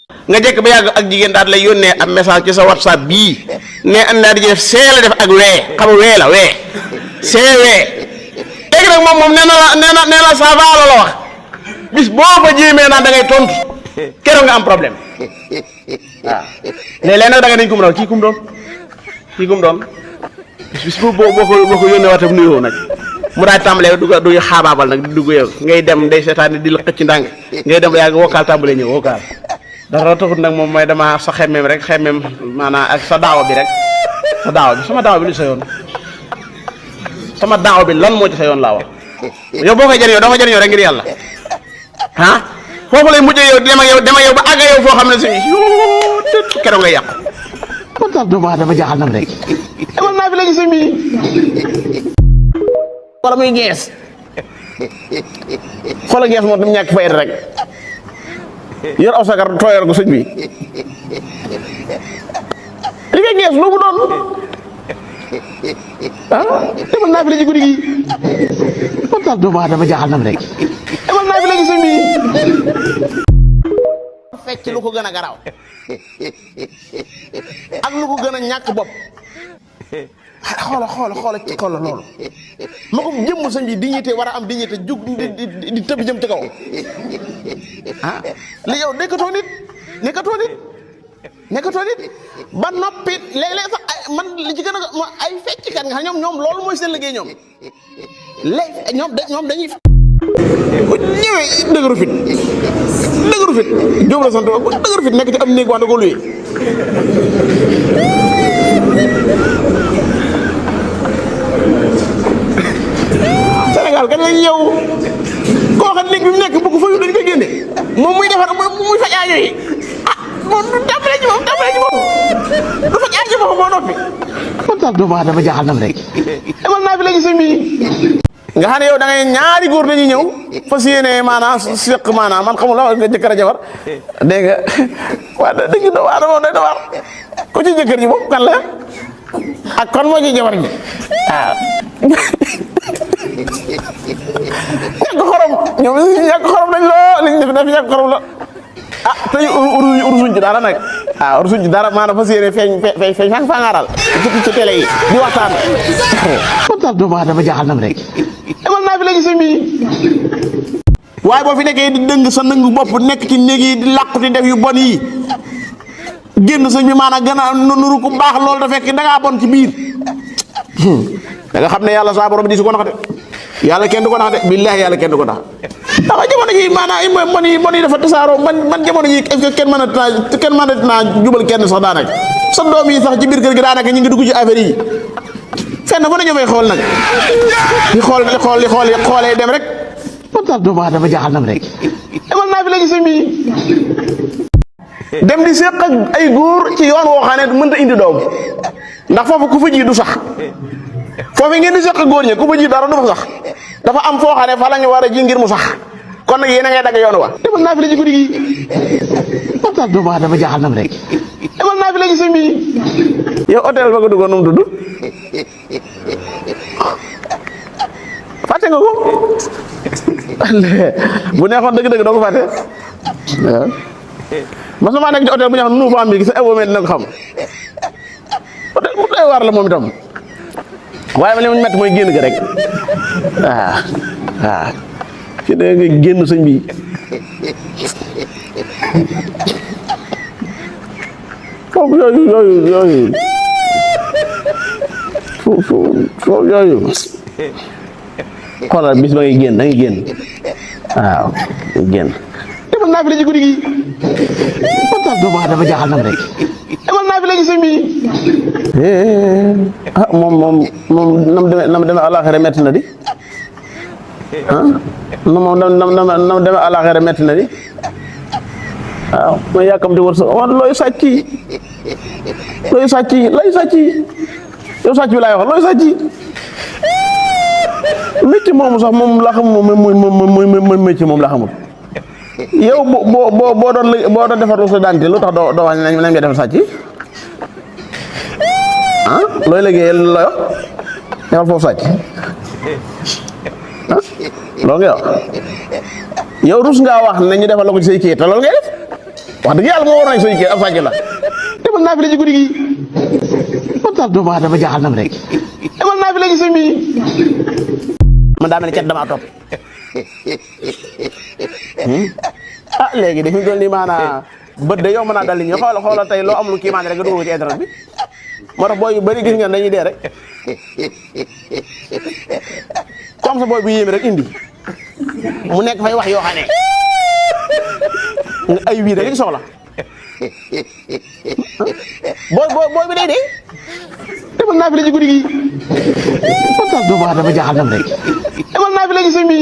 nga jekk ba yàgg ak jigéen daal lay yónnee am message ci sa whatsapp bii ne daal di def see la def ak wee xam wee la wee see wee léegi nag moom nee na ça va la wax bis boo fa jéemee naan da ngay tontu keroog nga am problème waaw léeg-léeg nag da nga dañ kum doon kii kum doon bis boo ko yónnee waxtaan nuyoo nag mu daal tàmbalee du xaabaabal nag di dugg yow ngay dem day seetaan di la xëcc ndànk ngay dem ba yàgg vocal tàmbalee ñëw vocal dara taxut nag moom mooy dama sa xemmeem rek maanaam ak sa daawa bi rek sa daawa bi sama daawa bi lu sa yoon sama daawa bi lan moo ci sa yoon laa wax yow boo koy jëriñoo doo ko jëriñoo rek ngir yàlla ah foofu lay mujjee yow dem ak yow ba àgg yow foo xam ne si keroog ngay yàqu kon daal doomu aadama jaaxal nam rek demal naa fi léegi sëñ bi wala muy gees xoola gees moom tam ñàkk fayda rek yor aw sagar tooyal ko sëñ bi li nga gees lu mu doon demal naa fi léegi guddi gi kon daal doomu aadama jaaxal nam rek demal naa fi léegi sëñ bi fecc lu ko gën a garaaw ak lu ko gën a ñàkk bopp xoola loolu ma ko jëmm sëñ bi dignité war a am dignité jug di tëb jëm ci kaw li yow nekkatoo nit ba noppi léeg-léeg sax man li ci gën a ay fecckat nga xam ñoom loolu mooy seen liggéey ñoom léegi ñoom dañuy bu ñëwee dëgëru fit jóob la sant dëgëru fit nekk ci am néeg wax da ko luye Sénégal kan lañ yow koo xam néeg bi mu nekk bëgg fa yu dañ koy génne moom muy defar muy faj aajo yi moom du tàmbalee ci moom du faj aajo moom moo noppi kon daal doomu aadama jaaxal nam rek demal naa fi léegi sëñ bi nga xam ne yow da ngay ñaari góor dañuy ñëw fas yéene maanaam seq maanaam man xamul la nga jëkkër a jabar dégg nga waa dëgg doomu aadama day doon ko ci jëkkër ji moom kan la ak kon moo ci jabar ji waaw ñàkk xorom ñoom ñàkk xorom lañ loo liñ def ñàkk xorom la tey urusuñ ci dara nag urusuñ ci dara maanaam fas yéene feeñ fangaaral ci télé yi di waxtaan kon daal doomu aadama jaaxal nam rek demal naa fi léegi sëñ bi waaye boo fi nekkee di dëng sa nëngu bopp nekk ci néeg yi di làqu di def yu bon yi génn sëñ bi maanaam gën a nuru ku baax loolu da fekk da ngaa bon ci biir da nga xam ne yàlla saa borom di su ko nax de yàlla kenn du ko nax de billaahi yàlla kenn du ko nax ndax jamono ji maanaam mon yi dafa tasaaroo man jamono ji est-ce que kenn mënat naa jubal kenn sax daanaka sa doom yi sax ci biir kër gi daanaka ñu ngi dugg ci affaire yi fenn fu ne ñu fay xool nag di xoolee dem rek man daal doomu aadama jaaxal nam rek demal naa fi léegi sëñ bi dem di séq ak ay góor ci yoon woo xam ne mënta indi doom ndax foofu ku fa ji du sax foofu ngeen di séq góor ñi ku fa ji dara du fa sax dafa am foo xam ne fa la ñu war a ji ngir mu sax kon nag yéen a ngay dagg yoon wa demal naa fi léegi guddi gi man daal doomu aadama jaaxal nam rek demal naa fi léegi sëñ bi yow hôtel ba nga duggoon nu mu tudd fàtte nga ko bu neexoon dëgg-dëgg doo ko fàtte waaw mas na maa nekk ci hôtel bu ñu xam nu fa am bi gis nga eboomee dina ko xam hôtel bu doy waar la moom itam waaye ma li ma métti mooy génn ga rek waaw ci da nga génn sëñ bi foofu yooyu xoolal bis ba ngay génn da ngay génn waaw génn demal naa fi léegi guddi gi kon daal doomu aadama jaaxal nam rek demal naa fi léegi sëñ bi moom nam demee àllaaxira metti na di moom nam demee àllaaxira metti na di waaw ma yàkkamti wër sa looy sàcc yow sàcc bi laay wax looy sàcc métier moomu sax moom la xam mooy métier moom la xamul yow boo doon defar sa dentité lu tax doo wax nañ nga defar sàcc looy liggéeyal looy wax defal foofu sàcc loolu ngay wax yow rus ngaa wax ne ñu defal la ko ci say kii te loolu ngay def wax dëgg yàlla moo waroon sëñ kii ab sàcc la demal naa fi la ci guddi gi man daal doomu aadama jaaxal na ma rek demal naa fi la ci sëñ bi man daa mel ni cat damaa topp ah léegi dañu doon ni maanaam bët de yow mën naa dal nit ñi xoolal tey loo amul kii maanaam rek nga dugal ko ci internet bi moo tax booy yu bëri gis ngeen dañuy dee rek comme sa booy bu yéeme rek indi mu nekk fay wax yoo xam ne ay wii rek soxla booy bi day dee demal naa fi la ci guddi gi man daal doomu aadama jaaxal na ma rek demal naa fi la ci sëñ bi